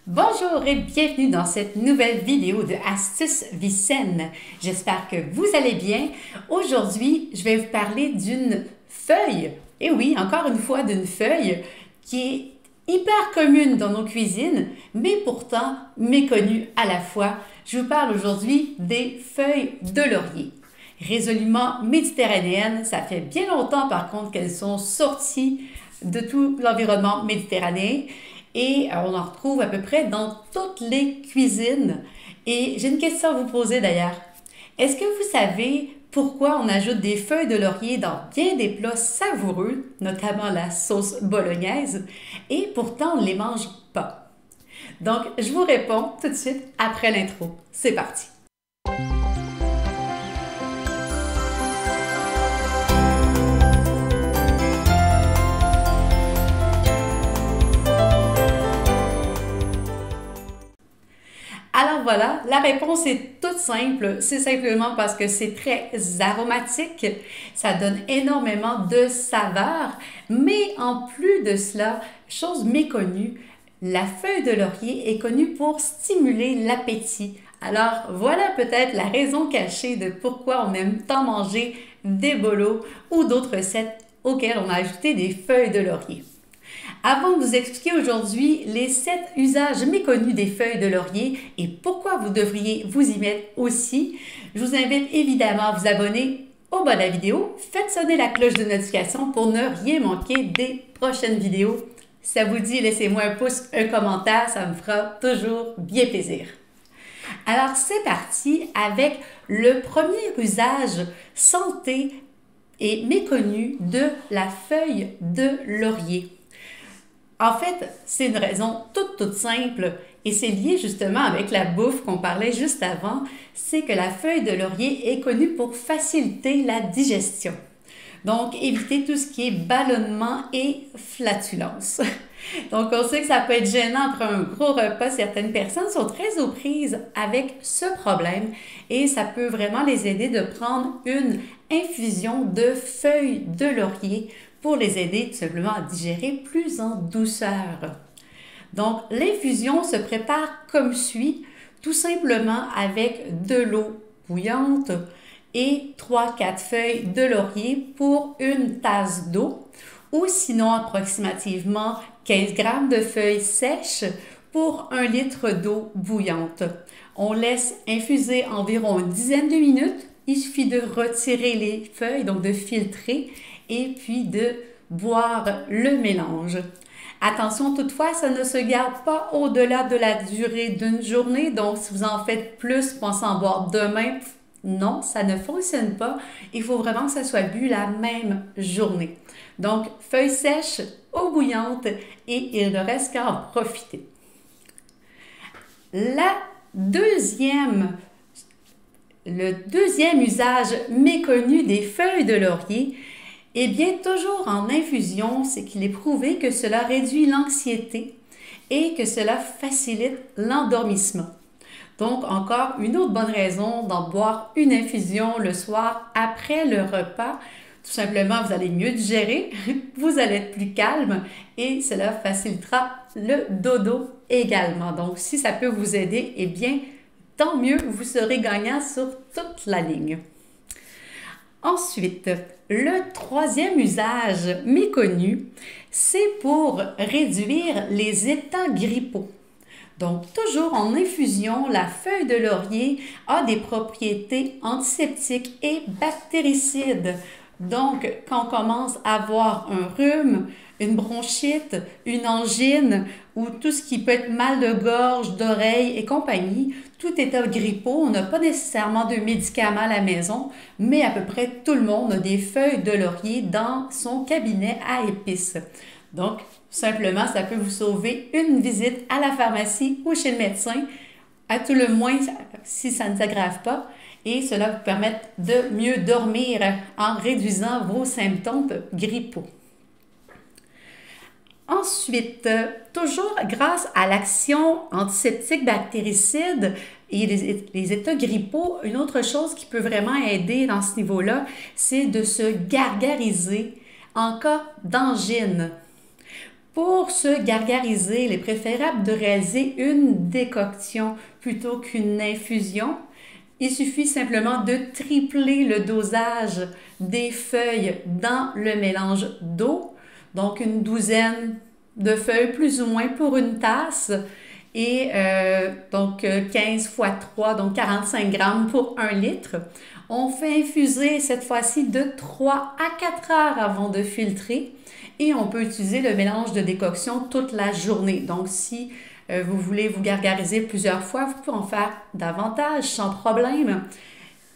Bonjour et bienvenue dans cette nouvelle vidéo de Astuces Vie Saine. J'espère que vous allez bien. Aujourd'hui, je vais vous parler d'une feuille, et oui, encore une fois d'une feuille qui est hyper commune dans nos cuisines, mais pourtant méconnue à la fois. Je vous parle aujourd'hui des feuilles de laurier. Résolument méditerranéennes, ça fait bien longtemps par contre qu'elles sont sorties de tout l'environnement méditerranéen. Et on en retrouve à peu près dans toutes les cuisines. Et j'ai une question à vous poser d'ailleurs. Est-ce que vous savez pourquoi on ajoute des feuilles de laurier dans bien des plats savoureux, notamment la sauce bolognaise, et pourtant on ne les mange pas? Donc, je vous réponds tout de suite après l'intro. C'est parti! Alors voilà, la réponse est toute simple. C'est simplement parce que c'est très aromatique. Ça donne énormément de saveur. Mais en plus de cela, chose méconnue, la feuille de laurier est connue pour stimuler l'appétit. Alors voilà peut-être la raison cachée de pourquoi on aime tant manger des bolos ou d'autres recettes auxquelles on a ajouté des feuilles de laurier. Avant de vous expliquer aujourd'hui les 7 usages méconnus des feuilles de laurier et pourquoi vous devriez vous y mettre aussi, je vous invite évidemment à vous abonner au bas de la vidéo. Faites sonner la cloche de notification pour ne rien manquer des prochaines vidéos. Si ça vous dit, laissez-moi un pouce, un commentaire, ça me fera toujours bien plaisir. Alors c'est parti avec le premier usage santé et méconnu de la feuille de laurier. En fait, c'est une raison toute simple et c'est lié justement avec la bouffe qu'on parlait juste avant, c'est que la feuille de laurier est connue pour faciliter la digestion. Donc, éviter tout ce qui est ballonnement et flatulence. Donc, on sait que ça peut être gênant après un gros repas. Certaines personnes sont très aux prises avec ce problème et ça peut vraiment les aider de prendre une infusion de feuilles de laurier pour les aider tout simplement à digérer plus en douceur. Donc, l'infusion se prépare comme suit, tout simplement avec de l'eau bouillante et 3-4 feuilles de laurier pour une tasse d'eau, ou sinon approximativement 15 g de feuilles sèches pour 1 litre d'eau bouillante. On laisse infuser environ une dizaine de minutes. Il suffit de retirer les feuilles, donc de filtrer, et puis de boire le mélange. Attention toutefois, ça ne se garde pas au-delà de la durée d'une journée, donc si vous en faites plus, pensez en boire demain, non, ça ne fonctionne pas. Il faut vraiment que ça soit bu la même journée. Donc, feuilles sèches, eau bouillante, et il ne reste qu'à en profiter. Le deuxième usage méconnu des feuilles de laurier, eh bien, toujours en infusion, c'est qu'il est prouvé que cela réduit l'anxiété et que cela facilite l'endormissement. Donc, encore une autre bonne raison d'en boire une infusion le soir après le repas. Tout simplement, vous allez mieux digérer, vous allez être plus calme et cela facilitera le dodo également. Donc, si ça peut vous aider, eh bien, tant mieux, vous serez gagnant sur toute la ligne. Ensuite, le troisième usage méconnu, c'est pour réduire les états grippaux. Donc, toujours en infusion, la feuille de laurier a des propriétés antiseptiques et bactéricides. Donc, quand on commence à avoir un rhume, une bronchite, une angine ou tout ce qui peut être mal de gorge, d'oreille et compagnie, tout état grippaux, on n'a pas nécessairement de médicaments à la maison, mais à peu près tout le monde a des feuilles de laurier dans son cabinet à épices. Donc, simplement, ça peut vous sauver une visite à la pharmacie ou chez le médecin, à tout le moins si ça ne s'aggrave pas, et cela vous permet de mieux dormir en réduisant vos symptômes grippaux. Ensuite, toujours grâce à l'action antiseptique bactéricide et les états grippaux, une autre chose qui peut vraiment aider dans ce niveau-là, c'est de se gargariser en cas d'angine. Pour se gargariser, il est préférable de réaliser une décoction plutôt qu'une infusion. Il suffit simplement de tripler le dosage des feuilles dans le mélange d'eau, donc une douzaine de feuilles plus ou moins pour une tasse, et donc 15 fois 3, donc 45 grammes pour 1 litre. On fait infuser cette fois-ci de 3 à 4 heures avant de filtrer et on peut utiliser le mélange de décoction toute la journée. Donc si vous voulez vous gargariser plusieurs fois, vous pouvez en faire davantage sans problème.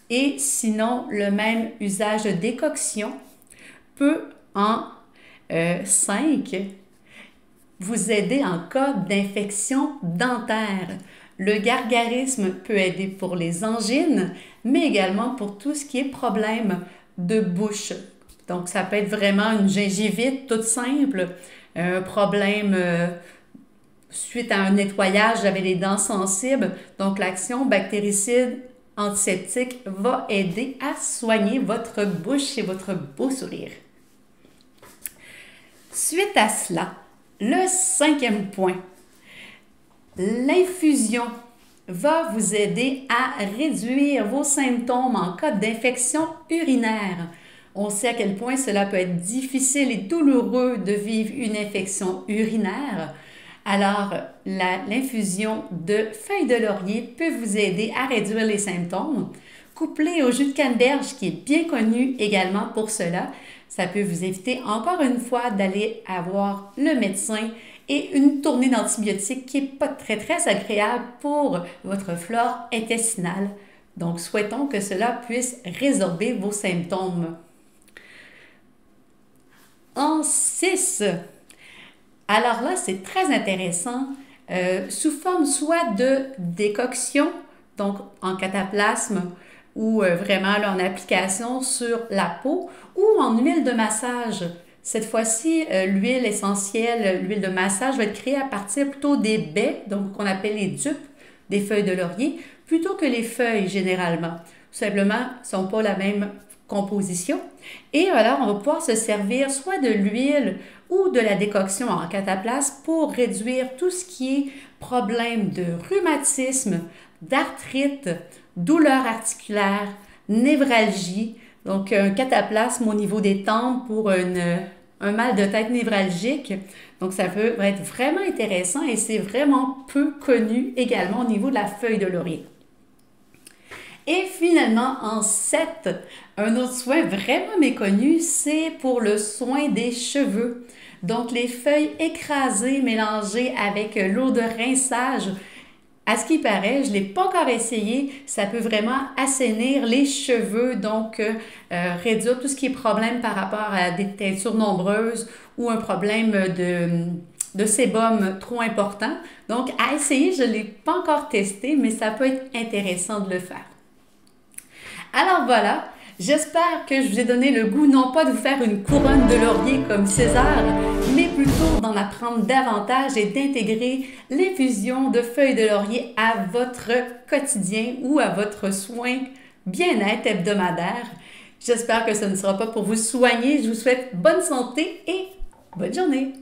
Et sinon, le même usage de décoction peut en 5 vous aider en cas d'infection dentaire. Le gargarisme peut aider pour les angines, mais également pour tout ce qui est problème de bouche. Donc, ça peut être vraiment une gingivite toute simple, un problème suite à un nettoyage avec les dents sensibles. Donc, l'action bactéricide antiseptique va aider à soigner votre bouche et votre beau sourire. Suite à cela, le 5e point, l'infusion va vous aider à réduire vos symptômes en cas d'infection urinaire. On sait à quel point cela peut être difficile et douloureux de vivre une infection urinaire. Alors, l'infusion de feuilles de laurier peut vous aider à réduire les symptômes. Couplé au jus de canneberge, qui est bien connu également pour cela, ça peut vous éviter encore une fois d'aller avoir le médecin et une tournée d'antibiotiques qui n'est pas très agréable pour votre flore intestinale. Donc, souhaitons que cela puisse résorber vos symptômes. En 6, alors là, c'est très intéressant, sous forme soit de décoction, donc en cataplasme, ou vraiment là, en application sur la peau, ou en huile de massage. Cette fois-ci, l'huile essentielle, l'huile de massage va être créée à partir plutôt des baies, donc qu'on appelle les dupes des feuilles de laurier, plutôt que les feuilles généralement. Tout simplement, ne sont pas la même composition. Et alors, on va pouvoir se servir soit de l'huile ou de la décoction en cataplasme pour réduire tout ce qui est problème de rhumatisme, d'arthrite, douleur articulaire, névralgie. Donc, un cataplasme au niveau des tempes pour un mal de tête névralgique. Donc, ça peut être vraiment intéressant et c'est vraiment peu connu également au niveau de la feuille de laurier. Et finalement, en 7, un autre soin vraiment méconnu, c'est pour le soin des cheveux. Donc, les feuilles écrasées mélangées avec l'eau de rinçage. À ce qui paraît, je ne l'ai pas encore essayé, ça peut vraiment assainir les cheveux, donc réduire tout ce qui est problème par rapport à des teintures nombreuses ou un problème de sébum trop important. Donc, à essayer, je ne l'ai pas encore testé, mais ça peut être intéressant de le faire. Alors voilà, j'espère que je vous ai donné le goût non pas de vous faire une couronne de laurier comme César, mais plutôt d'en apprendre davantage et d'intégrer l'infusion de feuilles de laurier à votre quotidien ou à votre soin bien-être hebdomadaire. J'espère que ce ne sera pas pour vous soigner. Je vous souhaite bonne santé et bonne journée.